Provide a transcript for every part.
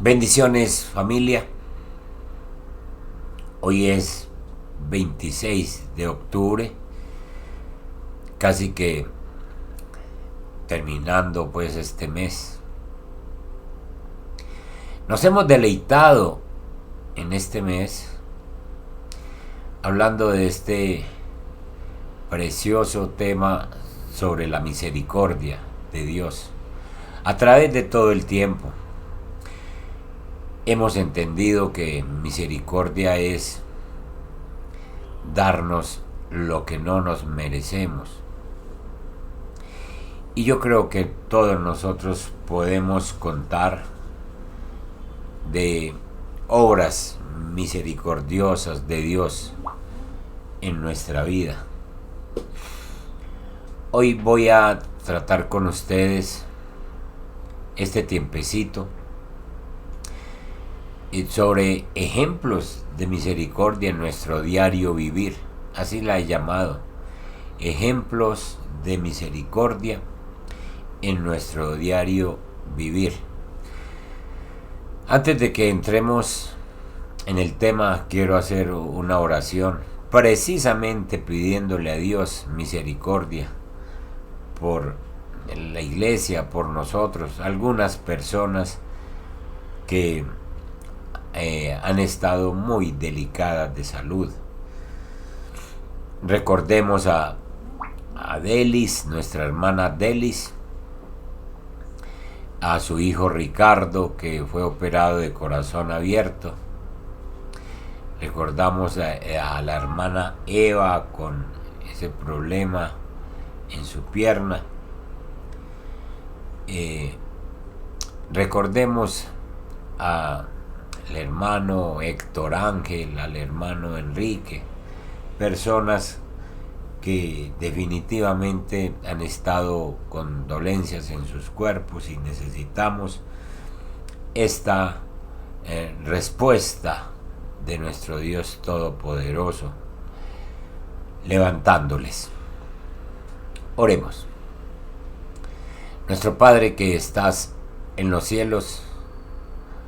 Bendiciones familia, hoy es 26 de octubre, casi que terminando pues este mes. Nos hemos deleitado en este mes hablando de este precioso tema sobre la misericordia de Dios a través de todo el tiempo. Hemos entendido que misericordia es darnos lo que no nos merecemos. Y yo creo que todos nosotros podemos contar de obras misericordiosas de Dios en nuestra vida. Hoy voy a tratar con ustedes este tiempecito sobre ejemplos de misericordia en nuestro diario vivir. Así la he llamado. Ejemplos de misericordia en nuestro diario vivir. Antes de que entremos en el tema, quiero hacer una oración, precisamente pidiéndole a Dios misericordia por la iglesia, por nosotros, algunas personas que han estado muy delicadas de salud. Recordemos a Delis, nuestra hermana Delis, a su hijo Ricardo, que fue operado de corazón abierto. Recordamos a la hermana Eva con ese problema en su pierna. Recordemos al hermano Héctor Ángel, al hermano Enrique, personas que definitivamente han estado con dolencias en sus cuerpos y necesitamos esta respuesta de nuestro Dios Todopoderoso, levantándoles. Oremos. Nuestro Padre que estás en los cielos,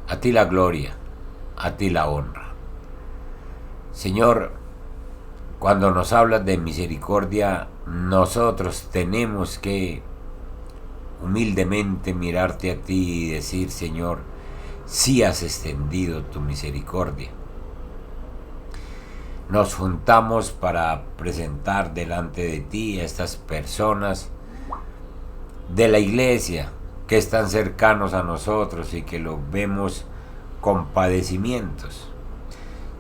a ti la gloria, a ti la honra. Señor, cuando nos hablas de misericordia, nosotros tenemos que humildemente mirarte a ti y decir, Señor, sí has extendido tu misericordia. Nos juntamos para presentar delante de ti a estas personas de la iglesia que están cercanos a nosotros y que los vemos con padecimientos.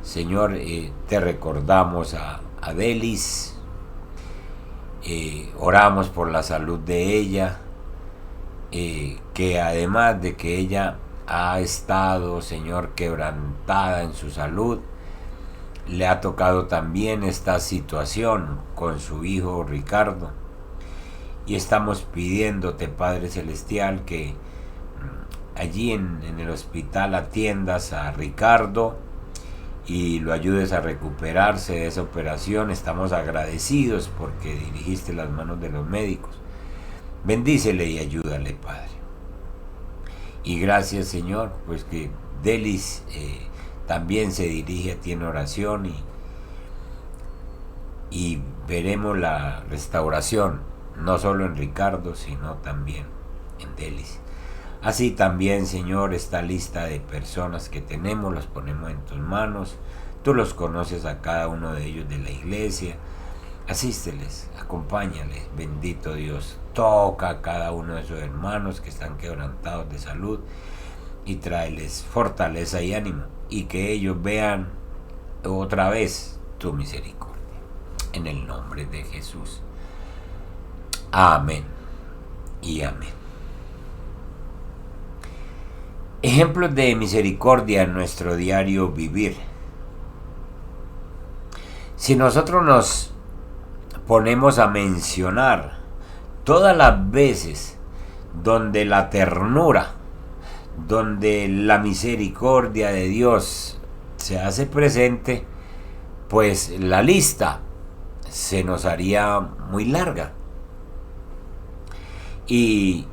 Señor, te recordamos a Delis, oramos por la salud de ella, que además de que ella ha estado, Señor, quebrantada en su salud, le ha tocado también esta situación con su hijo Ricardo. Y estamos pidiéndote, Padre Celestial, que allí en el hospital atiendas a Ricardo y lo ayudes a recuperarse de esa operación. Estamos agradecidos porque dirigiste las manos de los médicos. Bendícele y ayúdale, Padre. Y gracias, Señor, pues que Delis también se dirige a ti en oración y veremos la restauración, no solo en Ricardo, sino también en Delis. Así también, Señor, esta lista de personas que tenemos, los ponemos en tus manos. Tú los conoces a cada uno de ellos de la iglesia. Asísteles, acompáñales, bendito Dios. Toca a cada uno de esos hermanos que están quebrantados de salud y tráeles fortaleza y ánimo, y que ellos vean otra vez tu misericordia. En el nombre de Jesús. Amén y amén. Ejemplos de misericordia en nuestro diario vivir. Si nosotros nos ponemos a mencionar todas las veces donde la ternura, donde la misericordia de Dios se hace presente, pues la lista se nos haría muy larga. Y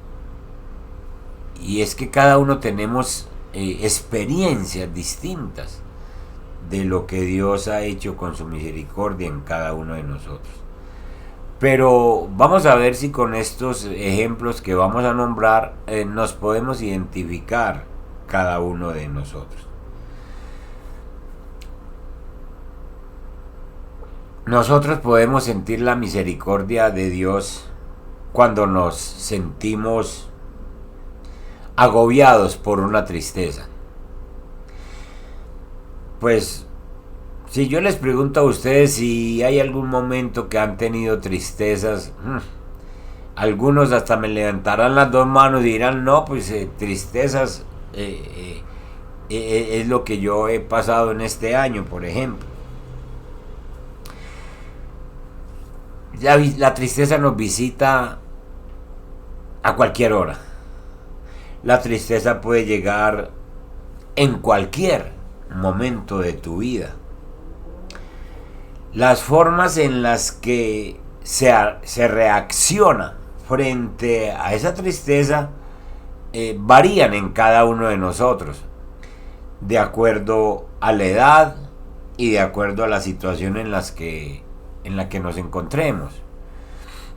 es que cada uno tenemos experiencias distintas de lo que Dios ha hecho con su misericordia en cada uno de nosotros. Pero vamos a ver si con estos ejemplos que vamos a nombrar nos podemos identificar cada uno de nosotros. Nosotros podemos sentir la misericordia de Dios cuando nos sentimos agobiados por una tristeza. Pues si yo les pregunto a ustedes si hay algún momento que han tenido tristezas, algunos hasta me levantarán las dos manos y dirán, no, pues tristezas es lo que yo he pasado en este año, por ejemplo. La tristeza nos visita a cualquier hora. La tristeza puede llegar en cualquier momento de tu vida. Las formas en las que se reacciona frente a esa tristeza varían en cada uno de nosotros, de acuerdo a la edad y de acuerdo a la situación en la que nos encontremos.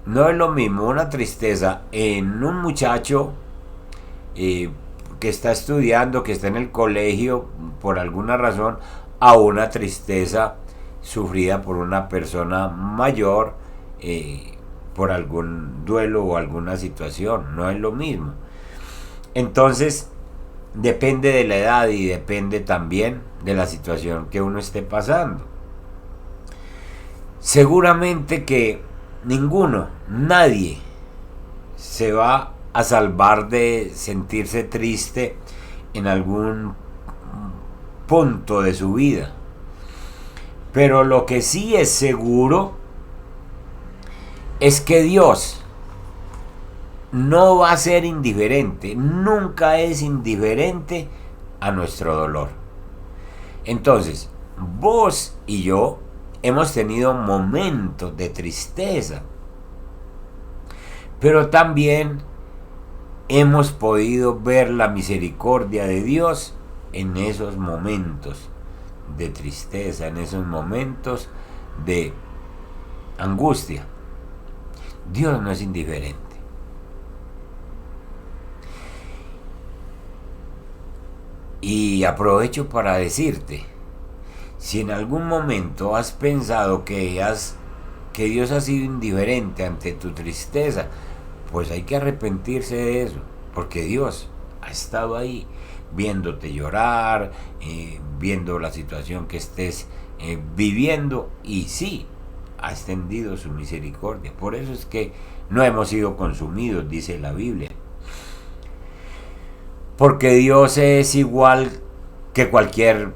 No es lo mismo una tristeza en un muchacho que está estudiando, que está en el colegio por alguna razón, a una tristeza sufrida por una persona mayor por algún duelo o alguna situación. No es lo mismo. Entonces depende de la edad y depende también de la situación que uno esté pasando. Seguramente que nadie se va a salvar de sentirse triste en algún punto de su vida. Pero lo que sí es seguro es que Dios no va a ser indiferente, nunca es indiferente a nuestro dolor. Entonces, vos y yo hemos tenido momentos de tristeza, pero también hemos podido ver la misericordia de Dios en esos momentos de tristeza, en esos momentos de angustia. Dios no es indiferente. Y aprovecho para decirte, si en algún momento has pensado que Dios ha sido indiferente ante tu tristeza, pues hay que arrepentirse de eso, porque Dios ha estado ahí viéndote llorar, viendo la situación que estés viviendo, y sí, ha extendido su misericordia. Por eso es que no hemos sido consumidos, dice la Biblia. Porque Dios es igual que cualquier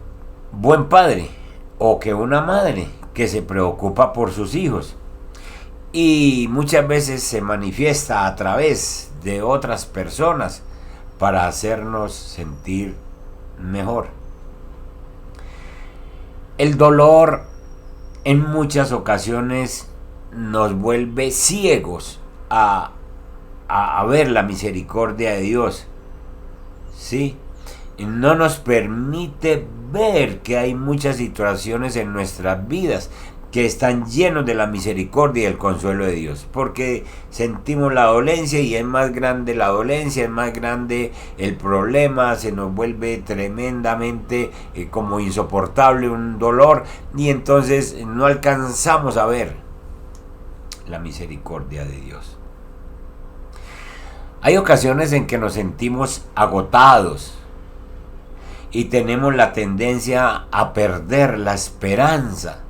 buen padre o que una madre que se preocupa por sus hijos. Y muchas veces se manifiesta a través de otras personas para hacernos sentir mejor. El dolor en muchas ocasiones nos vuelve ciegos a ver la misericordia de Dios. ¿Sí? No nos permite ver que hay muchas situaciones en nuestras vidas que están llenos de la misericordia y el consuelo de Dios, porque sentimos la dolencia y es más grande la dolencia, es más grande el problema, se nos vuelve tremendamente como insoportable un dolor, y entonces no alcanzamos a ver la misericordia de Dios. Hay ocasiones en que nos sentimos agotados y tenemos la tendencia a perder la esperanza.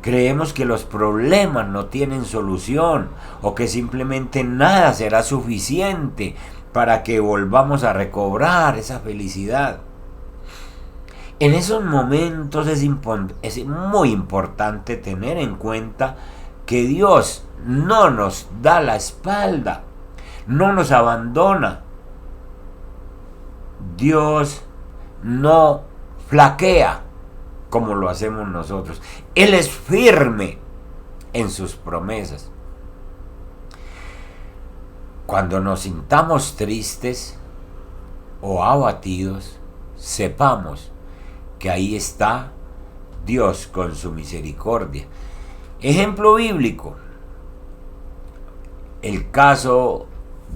Creemos que los problemas no tienen solución o que simplemente nada será suficiente para que volvamos a recobrar esa felicidad. En esos momentos es muy importante tener en cuenta que Dios no nos da la espalda, no nos abandona. Dios no flaquea como lo hacemos nosotros. Él es firme en sus promesas. Cuando nos sintamos tristes o abatidos, sepamos que ahí está Dios con su misericordia. Ejemplo bíblico, el caso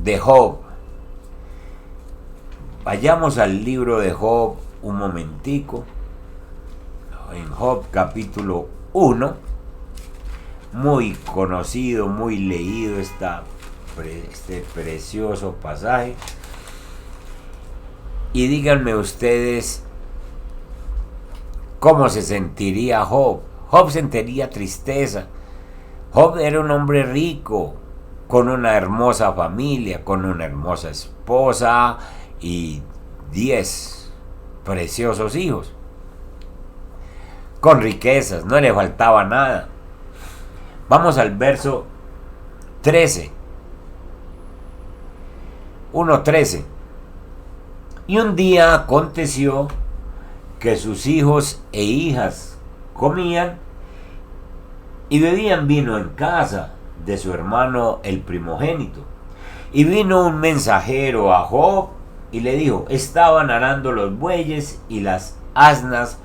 de Job. Vayamos al libro de Job un momentico. En Job capítulo 1, muy conocido, muy leído este precioso pasaje. Y díganme ustedes cómo se sentiría Job. Job sentiría tristeza. Job era un hombre rico, con una hermosa familia, con una hermosa esposa y 10 preciosos hijos. Con riquezas, no le faltaba nada. Vamos al verso 13. 1:13. Y un día aconteció que sus hijos e hijas comían y bebían vino en casa de su hermano el primogénito. Y vino un mensajero a Job y le dijo: estaban arando los bueyes y las asnas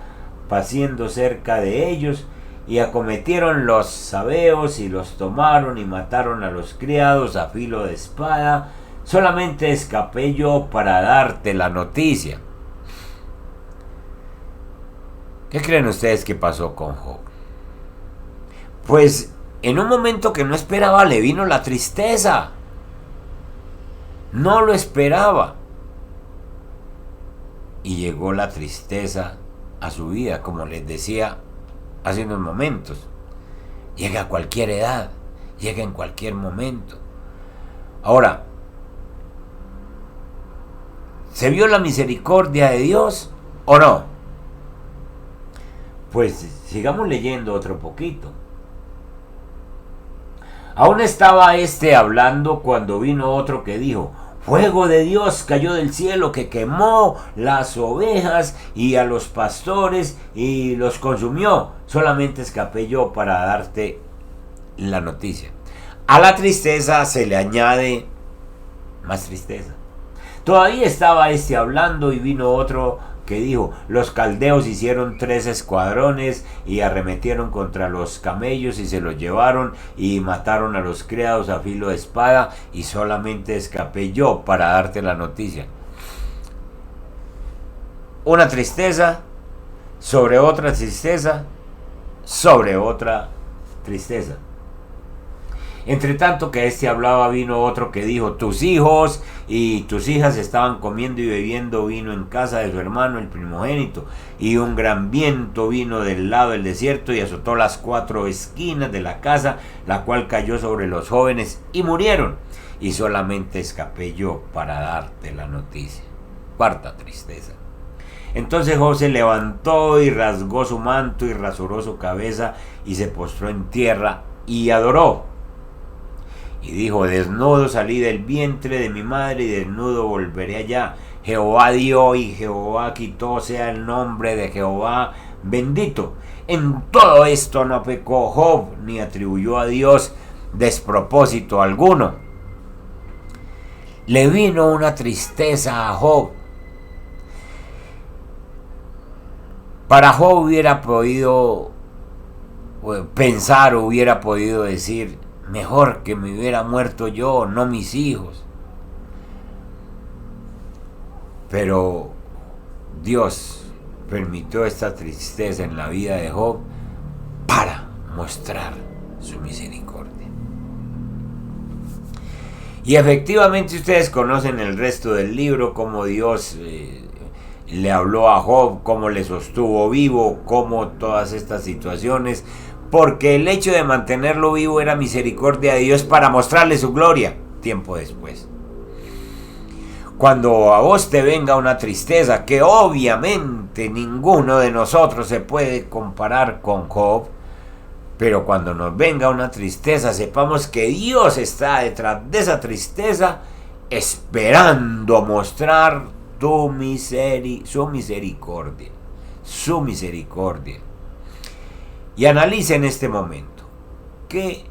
paciendo cerca de ellos, y acometieron los sabeos y los tomaron y mataron a los criados a filo de espada. Solamente escapé yo para darte la noticia. ¿Qué creen ustedes que pasó con Job? Pues en un momento que no esperaba le vino la tristeza. No lo esperaba. Y llegó la tristeza a su vida, como les decía hace unos momentos. Llega a cualquier edad, llega en cualquier momento. Ahora, ¿se vio la misericordia de Dios o no? Pues sigamos leyendo otro poquito. Aún estaba hablando cuando vino otro que dijo: fuego de Dios cayó del cielo que quemó las ovejas y a los pastores y los consumió. Solamente escapé yo para darte la noticia. A la tristeza se le añade más tristeza. Todavía estaba hablando y vino otro que dijo: los caldeos hicieron 3 escuadrones y arremetieron contra los camellos y se los llevaron y mataron a los criados a filo de espada, y solamente escapé yo para darte la noticia. Una tristeza sobre otra tristeza sobre otra tristeza. Entre tanto que hablaba, vino otro que dijo: tus hijos y tus hijas estaban comiendo y bebiendo vino en casa de su hermano el primogénito, y un gran viento vino del lado del desierto y azotó las 4 esquinas de la casa, la cual cayó sobre los jóvenes y murieron, y solamente escapé yo para darte la noticia. Cuarta tristeza. Entonces Job se levantó y rasgó su manto y rasuró su cabeza y se postró en tierra y adoró. Y dijo: desnudo salí del vientre de mi madre y desnudo volveré allá. Jehová dio y Jehová quitó, sea el nombre de Jehová bendito. En todo esto no pecó Job, ni atribuyó a Dios despropósito alguno. Le vino una tristeza a Job. Para Job hubiera podido pensar, hubiera podido decir: mejor que me hubiera muerto yo, no mis hijos. Pero Dios permitió esta tristeza en la vida de Job para mostrar su misericordia. Y efectivamente ustedes conocen el resto del libro, cómo Dios le habló a Job, cómo le sostuvo vivo, cómo todas estas situaciones, porque el hecho de mantenerlo vivo era misericordia de Dios para mostrarle su gloria tiempo después. Cuando a vos te venga una tristeza, que obviamente ninguno de nosotros se puede comparar con Job, pero cuando nos venga una tristeza, sepamos que Dios está detrás de esa tristeza, esperando mostrar su misericordia. Y analiza en este momento: ¿qué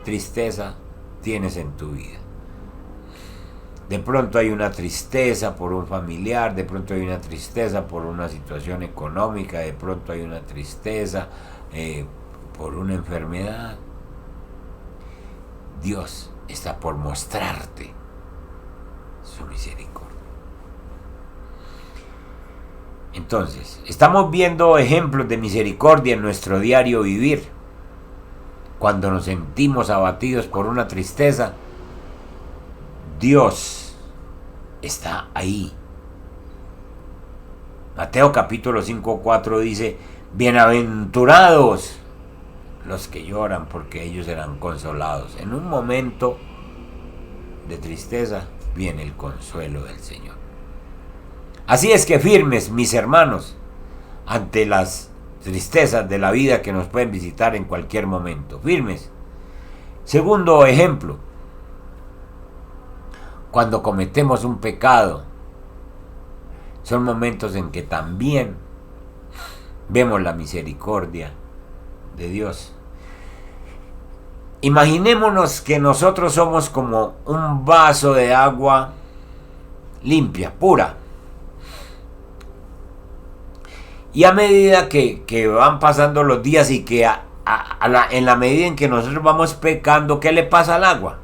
tristeza tienes en tu vida? De pronto hay una tristeza por un familiar, de pronto hay una tristeza por una situación económica, de pronto hay una tristeza por una enfermedad. Dios está por mostrarte su misericordia. Entonces, estamos viendo ejemplos de misericordia en nuestro diario vivir. Cuando nos sentimos abatidos por una tristeza, Dios está ahí. Mateo capítulo 5:4 dice: bienaventurados los que lloran, porque ellos serán consolados. En un momento de tristeza viene el consuelo del Señor. Así es que firmes, mis hermanos, ante las tristezas de la vida que nos pueden visitar en cualquier momento. Firmes. Segundo ejemplo: cuando cometemos un pecado, son momentos en que también vemos la misericordia de Dios. Imaginémonos que nosotros somos como un vaso de agua limpia, pura. Y a medida que van pasando los días y que en la medida en que nosotros vamos pecando, ¿qué le pasa al agua?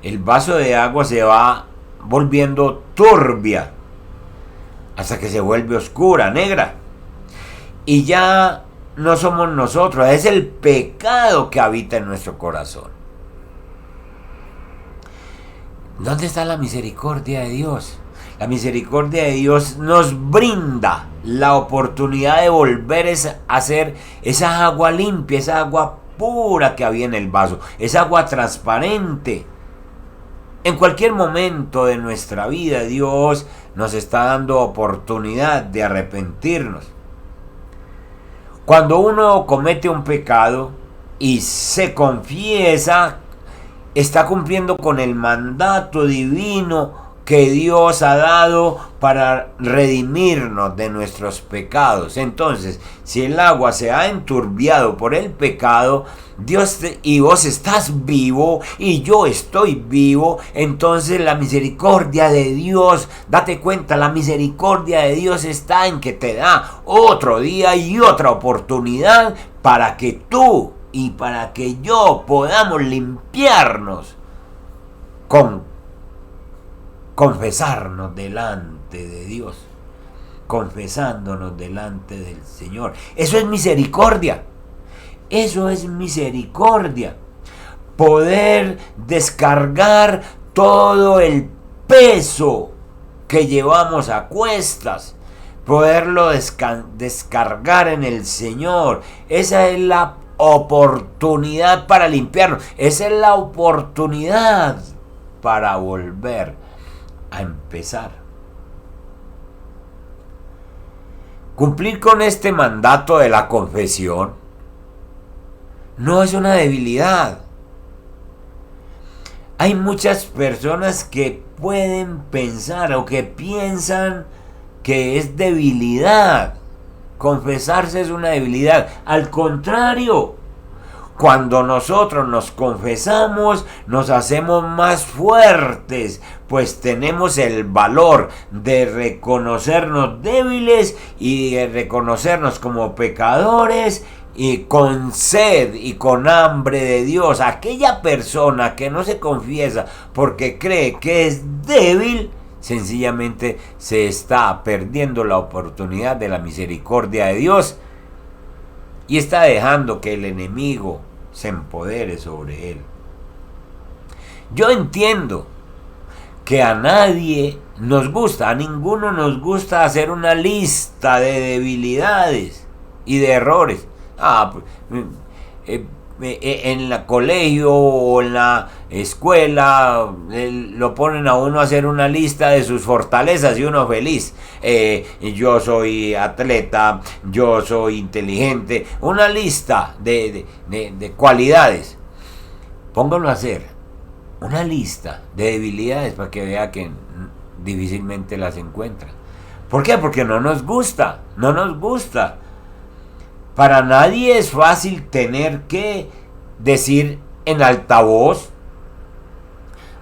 El vaso de agua se va volviendo turbia hasta que se vuelve oscura, negra. Y ya no somos nosotros, es el pecado que habita en nuestro corazón. ¿Dónde está la misericordia de Dios? La misericordia de Dios nos brinda la oportunidad de volver a hacer esa agua limpia, esa agua pura que había en el vaso, esa agua transparente. En cualquier momento de nuestra vida, Dios nos está dando oportunidad de arrepentirnos. Cuando uno comete un pecado y se confiesa, está cumpliendo con el mandato divino que Dios ha dado para redimirnos de nuestros pecados. Entonces, si el agua se ha enturbiado por el pecado, y vos estás vivo y yo estoy vivo, entonces la misericordia de Dios, date cuenta, la misericordia de Dios está en que te da otro día y otra oportunidad para que tú y para que yo podamos limpiarnos confesarnos delante de Dios, confesándonos delante del Señor. Eso es misericordia. Eso es misericordia. Poder descargar todo el peso que llevamos a cuestas, poderlo descargar en el Señor. Esa es la oportunidad para limpiarnos. Esa es la oportunidad para volver a empezar. Cumplir con este mandato de la confesión no es una debilidad. Hay muchas personas que pueden pensar o que piensan que es debilidad. Confesarse es una debilidad. Al contrario, cuando nosotros nos confesamos, nos hacemos más fuertes, pues tenemos el valor de reconocernos débiles y de reconocernos como pecadores y con sed y con hambre de Dios. Aquella persona que no se confiesa porque cree que es débil, sencillamente se está perdiendo la oportunidad de la misericordia de Dios y está dejando que el enemigo se empodere sobre él. Yo entiendo que a nadie nos gusta, a ninguno nos gusta hacer una lista de debilidades y de errores. En el colegio o en la escuela lo ponen a uno a hacer una lista de sus fortalezas y uno feliz. Yo soy atleta, yo soy inteligente, una lista de cualidades. Póngalo a hacer una lista de debilidades para que vea que difícilmente las encuentra. ¿Por qué? Porque no nos gusta. Para nadie es fácil tener que decir en altavoz: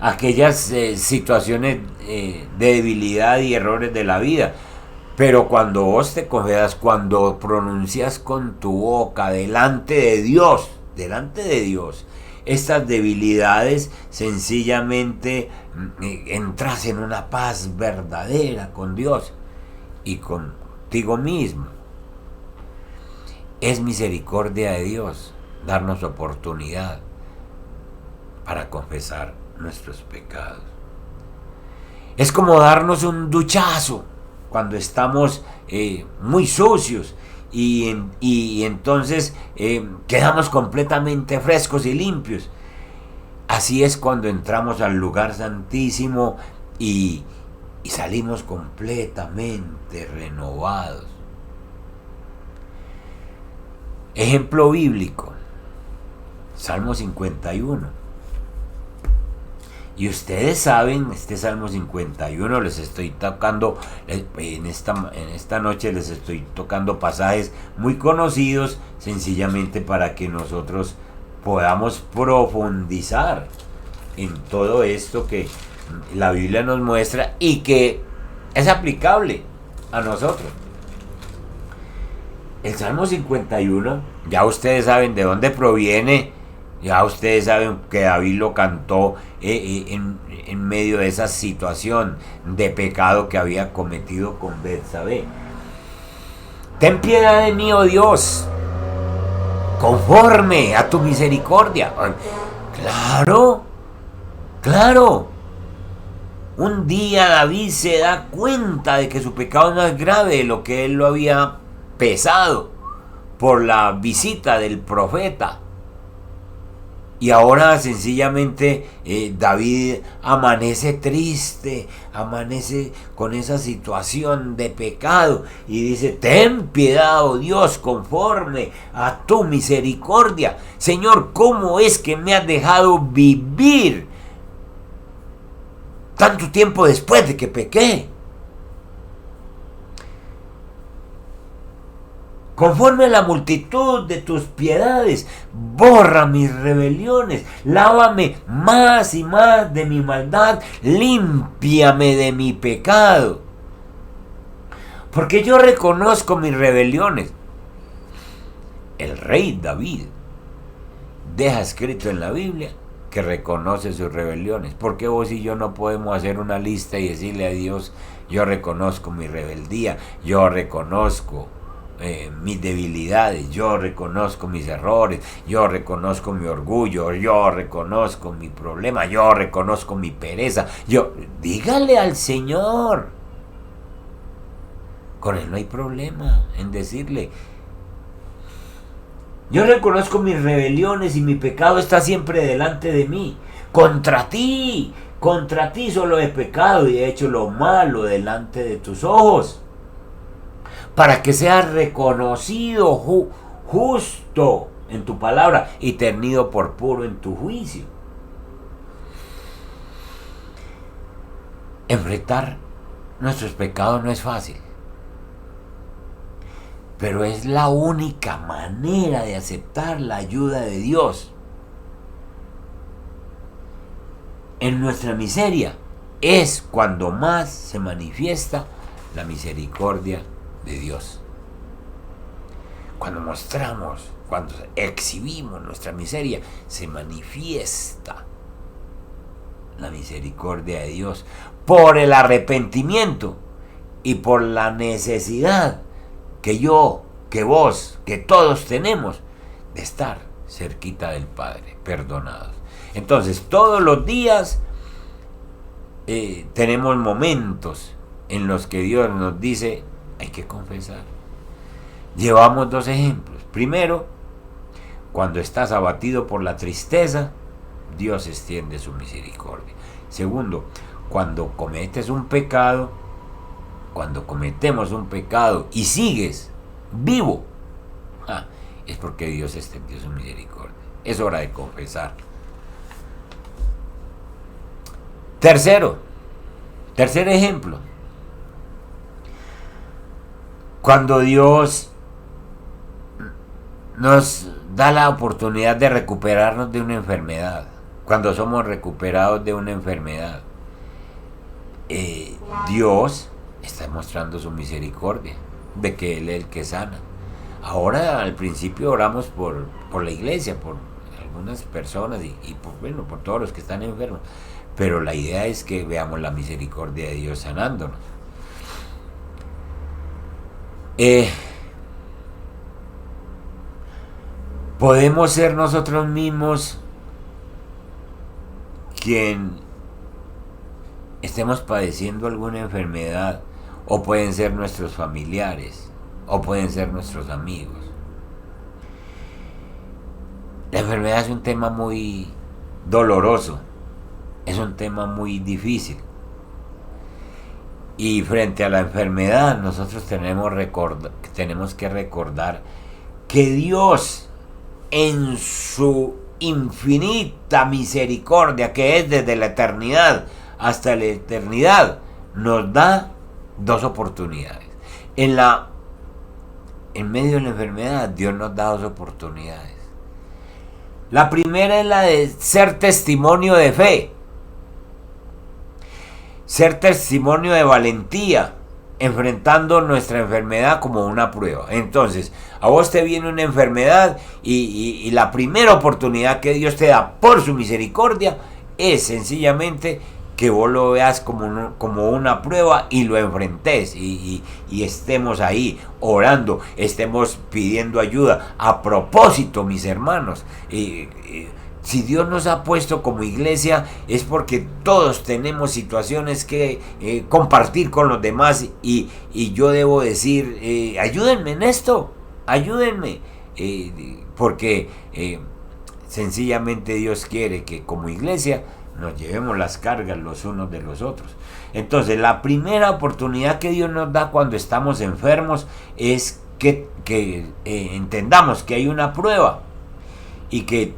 aquellas situaciones de debilidad y errores de la vida. Pero cuando vos te confesas, cuando pronuncias con tu boca delante de Dios, estas debilidades, sencillamente entras en una paz verdadera con Dios y contigo mismo. Es misericordia de Dios darnos oportunidad para confesar nuestros pecados. Es como darnos un duchazo cuando estamos muy sucios y entonces quedamos completamente frescos y limpios. Así es cuando entramos al lugar santísimo y salimos completamente renovados. Ejemplo bíblico, Salmo 51. Y ustedes saben, este Salmo 51 les estoy tocando, en esta noche les estoy tocando pasajes muy conocidos, sencillamente para que nosotros podamos profundizar en todo esto que la Biblia nos muestra y que es aplicable a nosotros. El Salmo 51, ya ustedes saben de dónde proviene. Ya ustedes saben que David lo cantó en medio de esa situación de pecado que había cometido con Betsabé. Ten piedad de mí, oh Dios, conforme a tu misericordia. Claro, claro. Un día David se da cuenta de que su pecado no es grave de lo que él lo había pesado por la visita del profeta. Y ahora sencillamente David amanece triste, amanece con esa situación de pecado y dice: ten piedad, oh Dios, conforme a tu misericordia. Señor, ¿cómo es que me has dejado vivir tanto tiempo después de que pequé? Conforme a la multitud de tus piedades, borra mis rebeliones, lávame más y más de mi maldad, límpiame de mi pecado. Porque yo reconozco mis rebeliones. El rey David deja escrito en la Biblia que reconoce sus rebeliones. ¿Por qué vos y yo no podemos hacer una lista y decirle a Dios: yo reconozco mi rebeldía, yo reconozco mis debilidades, yo reconozco mis errores, yo reconozco mi orgullo, yo reconozco mi problema, yo reconozco mi pereza? Dígale al Señor. Con Él no hay problema en decirle: yo reconozco mis rebeliones y mi pecado está siempre delante de mí. Contra ti solo he pecado y he hecho lo malo delante de tus ojos, para que seas reconocido justo en tu palabra y tenido por puro en tu juicio. Enfrentar nuestros pecados no es fácil, pero es la única manera de aceptar la ayuda de Dios. En nuestra miseria es cuando más se manifiesta la misericordia de Dios. Cuando mostramos, cuando exhibimos nuestra miseria, se manifiesta la misericordia de Dios por el arrepentimiento y por la necesidad que yo, que vos, que todos tenemos de estar cerquita del Padre, perdonados. Entonces, todos los días tenemos momentos en los que Dios nos dice: hay que confesar. Llevamos dos ejemplos. Primero, cuando estás abatido por la tristeza, Dios extiende su misericordia. Segundo, cuando cometes un pecado, cuando cometemos un pecado y sigues vivo, es porque Dios extendió su misericordia. Es hora de confesar. Tercer ejemplo. Cuando Dios nos da la oportunidad de recuperarnos de una enfermedad. cuando somos recuperados de una enfermedad, Dios está mostrando su misericordia, de que Él es el que sana. Ahora al principio oramos por la iglesia, por algunas personas y por todos los que están enfermos, pero la idea es que veamos la misericordia de Dios sanándonos. Podemos ser nosotros mismos quien estemos padeciendo alguna enfermedad, o pueden ser nuestros familiares, o pueden ser nuestros amigos. La enfermedad es un tema muy doloroso, es un tema muy difícil. Y frente a la enfermedad nosotros tenemos que recordar que Dios, en su infinita misericordia, que es desde la eternidad hasta la eternidad, nos da dos oportunidades. En medio de la enfermedad, Dios nos da dos oportunidades. La primera es la de ser testimonio de fe, ser testimonio de valentía, enfrentando nuestra enfermedad como una prueba. Entonces, a vos te viene una enfermedad y la primera oportunidad que Dios te da por su misericordia es sencillamente que vos lo veas como una prueba y lo enfrentes y estemos ahí orando, estemos pidiendo ayuda. A propósito, mis hermanos, si Dios nos ha puesto como iglesia es porque todos tenemos situaciones que compartir con los demás y yo debo decir, ayúdenme en esto, ayúdenme, porque sencillamente Dios quiere que como iglesia nos llevemos las cargas los unos de los otros. Entonces, la primera oportunidad que Dios nos da cuando estamos enfermos es que entendamos que hay una prueba y que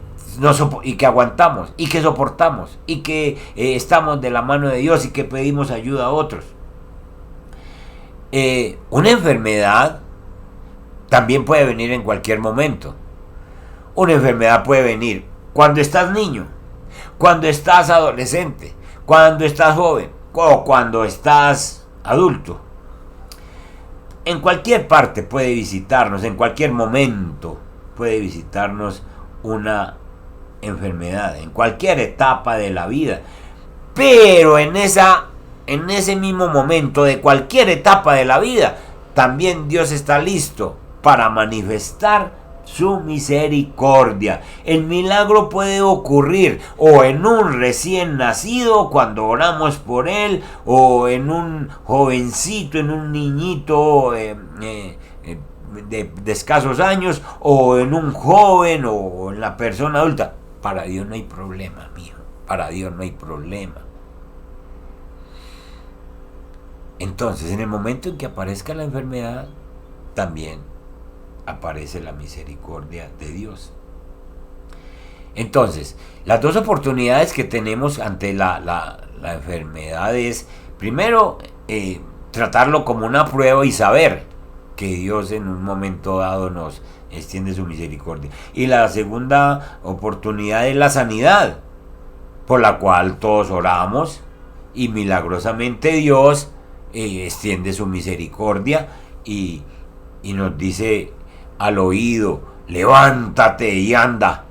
aguantamos y que soportamos y que estamos de la mano de Dios y que pedimos ayuda a otros. Una enfermedad también puede venir en cualquier momento. Una enfermedad puede venir cuando estás niño, cuando estás adolescente, cuando estás joven o cuando estás adulto. En cualquier parte puede visitarnos, en cualquier momento puede visitarnos una enfermedad, en cualquier etapa de la vida. Pero en ese mismo momento de cualquier etapa de la vida, también Dios está listo para manifestar su misericordia. El milagro puede ocurrir o en un recién nacido cuando oramos por él, o en un jovencito, en un niñito de escasos años, o en un joven o en la persona adulta. Para Dios no hay problema, mijo. Para Dios no hay problema. Entonces, en el momento en que aparezca la enfermedad, también aparece la misericordia de Dios. Entonces, las dos oportunidades que tenemos ante la enfermedad es, primero, tratarlo como una prueba y saber que Dios en un momento dado nos extiende su misericordia. Y la segunda oportunidad es la sanidad, por la cual todos oramos y milagrosamente Dios extiende su misericordia y nos dice al oído, levántate y anda.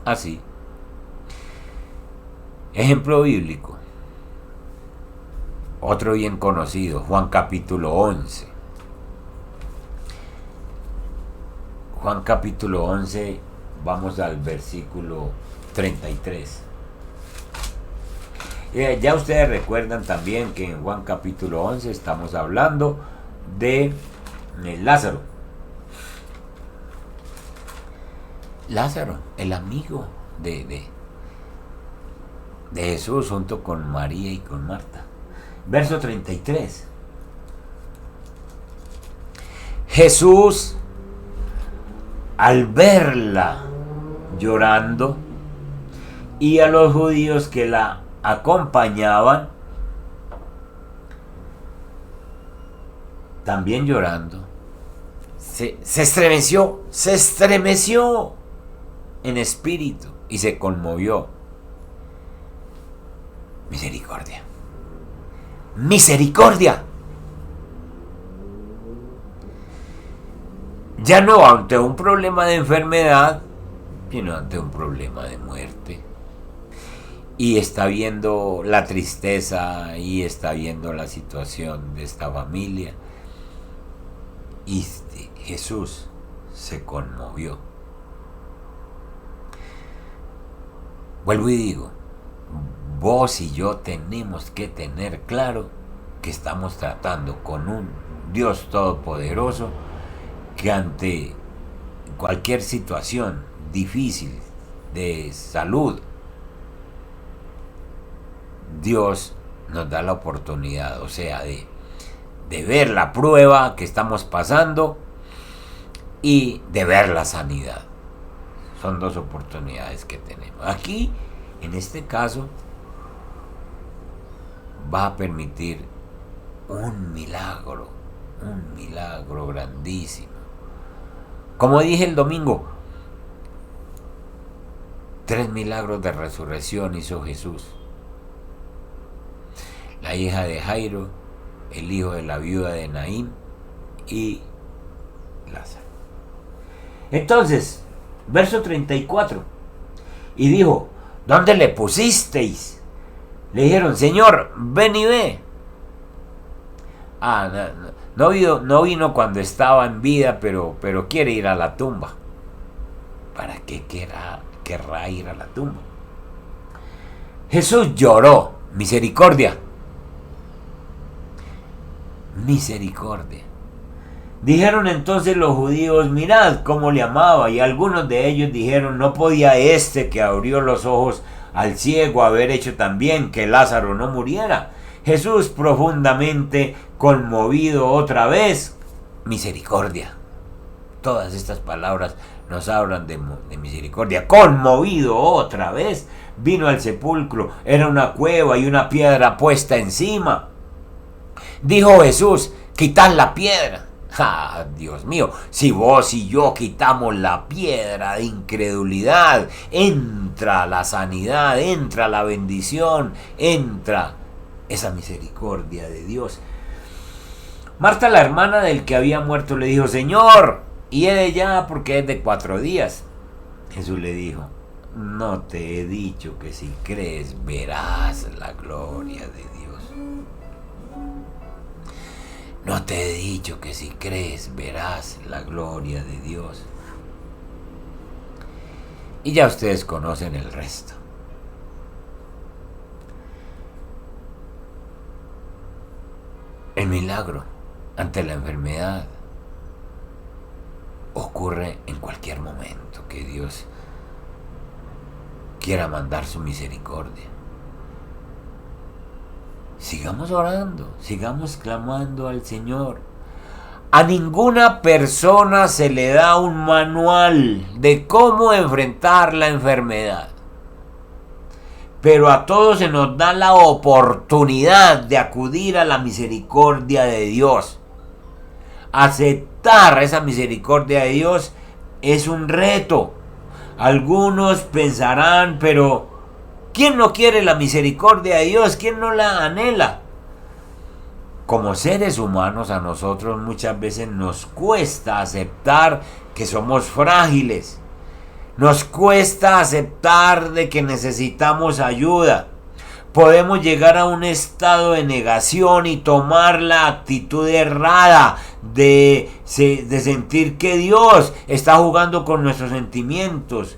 Así. Ejemplo bíblico. Otro bien conocido, Juan capítulo 11. Juan capítulo 11, vamos al versículo 33. Ya ustedes recuerdan también que en Juan capítulo 11 estamos hablando de Lázaro. Lázaro, el amigo de Jesús junto con María y con Marta. Verso 33. Jesús, al verla llorando y a los judíos que la acompañaban también llorando, se estremeció en espíritu y se conmovió. Misericordia. Misericordia. Ya no ante un problema de enfermedad, sino ante un problema de muerte. Y está viendo la tristeza y está viendo la situación de esta familia. Y Jesús se conmovió. Vuelvo y digo, vos y yo tenemos que tener claro que estamos tratando con un Dios todopoderoso que ante cualquier situación difícil de salud, Dios nos da la oportunidad, o sea, de ver la prueba que estamos pasando y de ver la sanidad. Son dos oportunidades que tenemos. Aquí, en este caso, va a permitir un milagro grandísimo. Como dije el domingo, 3 milagros de resurrección hizo Jesús. La hija de Jairo, el hijo de la viuda de Naín y Lázaro. Entonces, verso 34. Y dijo, ¿dónde le pusisteis? Le dijeron, Señor, ven y ve. No vino cuando estaba en vida, pero quiere ir a la tumba. ¿Para qué querrá ir a la tumba? Jesús lloró. Misericordia. Misericordia. Dijeron entonces los judíos, mirad cómo le amaba, y algunos de ellos dijeron, no podía este que abrió los ojos al ciego haber hecho también que Lázaro no muriera. Jesús, profundamente conmovido otra vez, misericordia. Todas estas palabras nos hablan de misericordia. Conmovido otra vez, vino al sepulcro, era una cueva y una piedra puesta encima. Dijo Jesús, quitad la piedra. ¡Ah, Dios mío! Si vos y yo quitamos la piedra de incredulidad, entra la sanidad, entra la bendición, entra esa misericordia de Dios. Marta, la hermana del que había muerto, le dijo, Señor, hiede ya porque es de 4 días. Jesús le dijo, no te he dicho que si crees verás la gloria de Dios. No te he dicho que si crees verás la gloria de Dios. Y ya ustedes conocen el resto. El milagro ante la enfermedad ocurre en cualquier momento que Dios quiera mandar su misericordia. Sigamos orando, sigamos clamando al Señor. A ninguna persona se le da un manual de cómo enfrentar la enfermedad. Pero a todos se nos da la oportunidad de acudir a la misericordia de Dios. Aceptar esa misericordia de Dios es un reto. Algunos pensarán, pero ¿quién no quiere la misericordia de Dios? ¿Quién no la anhela? Como seres humanos, a nosotros muchas veces nos cuesta aceptar que somos frágiles. Nos cuesta aceptar de que necesitamos ayuda. Podemos llegar a un estado de negación y tomar la actitud errada de sentir que Dios está jugando con nuestros sentimientos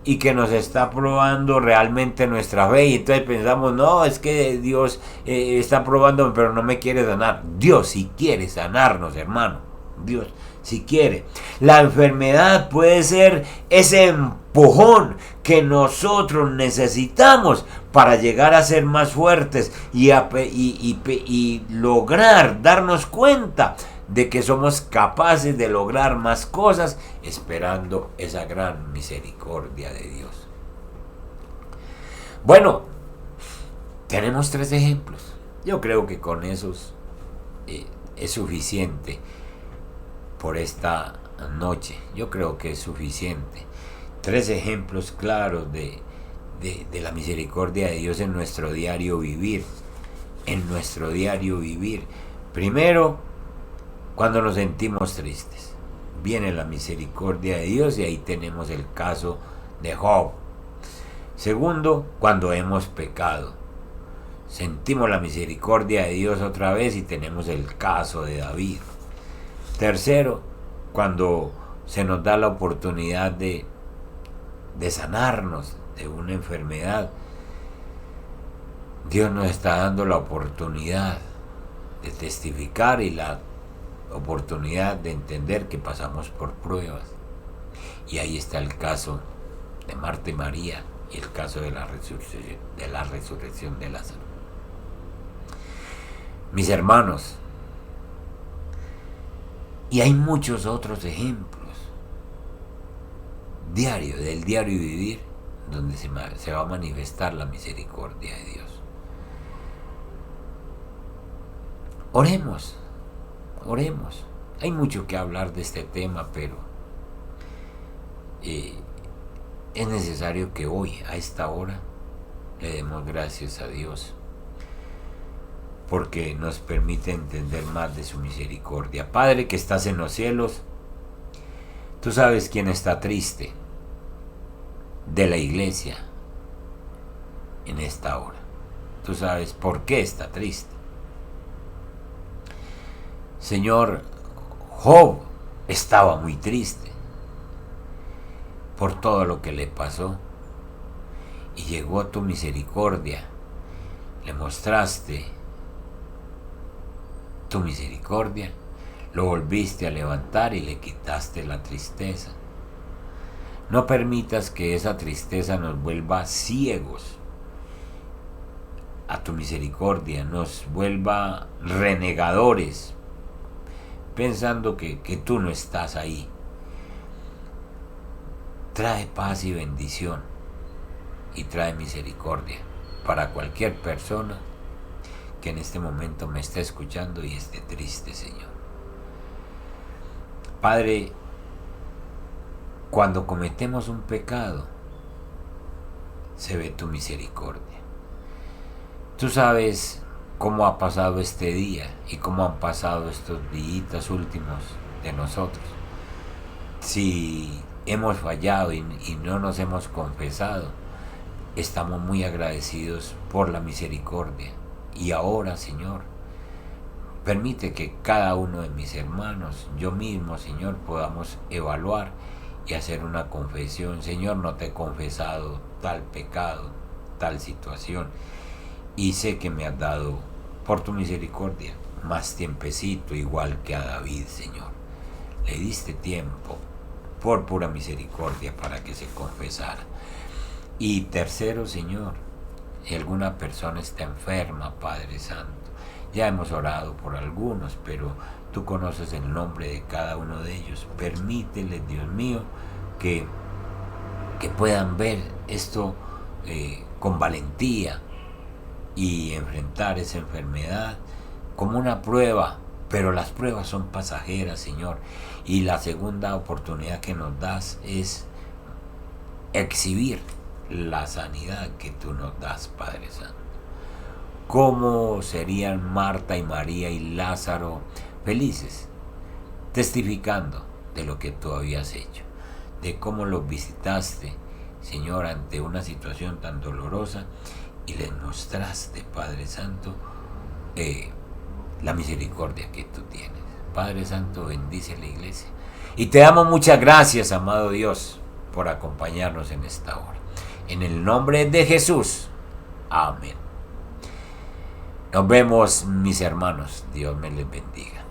y que nos está probando realmente nuestra fe, y entonces pensamos, no, es que Dios está probándome, pero no me quiere sanar. Dios sí quiere sanarnos, hermano. Dios sí quiere. La enfermedad puede ser ese empujón que nosotros necesitamos para llegar a ser más fuertes y lograr darnos cuenta de que somos capaces de lograr más cosas esperando esa gran misericordia de Dios. Bueno, tenemos 3 ejemplos. Yo creo que con esos es suficiente por esta noche. Yo creo que es suficiente. tres ejemplos claros de la misericordia de Dios en nuestro diario vivir. En nuestro diario vivir. Primero, cuando nos sentimos tristes, viene la misericordia de Dios y ahí tenemos el caso de Job. Segundo, cuando hemos pecado, sentimos la misericordia de Dios otra vez y tenemos el caso de David. Tercero, cuando se nos da la oportunidad de sanarnos de una enfermedad, Dios nos está dando la oportunidad de testificar y la oportunidad de entender que pasamos por pruebas. Y ahí está el caso de Marta y María y el caso de la resurrección de Lázaro. Mis hermanos, y hay muchos otros ejemplos del diario vivir donde se va a manifestar la misericordia de Dios. Oremos. Hay mucho que hablar de este tema, pero es necesario que hoy, a esta hora, le demos gracias a Dios porque nos permite entender más de su misericordia. Padre que estás en los cielos, tú sabes quién está triste de la iglesia en esta hora. Tú sabes por qué está triste. Señor, Job estaba muy triste por todo lo que le pasó y llegó a tu misericordia. Le mostraste tu misericordia, lo volviste a levantar y le quitaste la tristeza. No permitas que esa tristeza nos vuelva ciegos a tu misericordia, nos vuelva renegadores, pensando que tú no estás ahí. Trae paz y bendición y trae misericordia para cualquier persona que en este momento me esté escuchando y esté triste, Señor. Padre, cuando cometemos un pecado, se ve tu misericordia. Tú sabes cómo ha pasado este día y cómo han pasado estos días últimos de nosotros. Si hemos fallado y no nos hemos confesado, estamos muy agradecidos por la misericordia. Y ahora, Señor, permite que cada uno de mis hermanos, yo mismo, Señor, podamos evaluar y hacer una confesión. Señor, no te he confesado tal pecado, tal situación, y sé que me has dado, por tu misericordia, más tiempecito, igual que a David, Señor. Le diste tiempo por pura misericordia para que se confesara. Y tercero, Señor, si alguna persona está enferma, Padre Santo, ya hemos orado por algunos, pero tú conoces el nombre de cada uno de ellos. Permítele, Dios mío, que puedan ver esto con valentía y enfrentar esa enfermedad como una prueba, pero las pruebas son pasajeras, Señor, y la segunda oportunidad que nos das es exhibir la sanidad que tú nos das, Padre Santo. ¿Cómo serían Marta y María y Lázaro felices? Testificando de lo que tú habías hecho, de cómo los visitaste, Señor, ante una situación tan dolorosa y les mostraste, Padre Santo, la misericordia que tú tienes. Padre Santo, bendice la iglesia. Y te damos muchas gracias, amado Dios, por acompañarnos en esta hora. En el nombre de Jesús. Amén. Nos vemos, mis hermanos. Dios me les bendiga.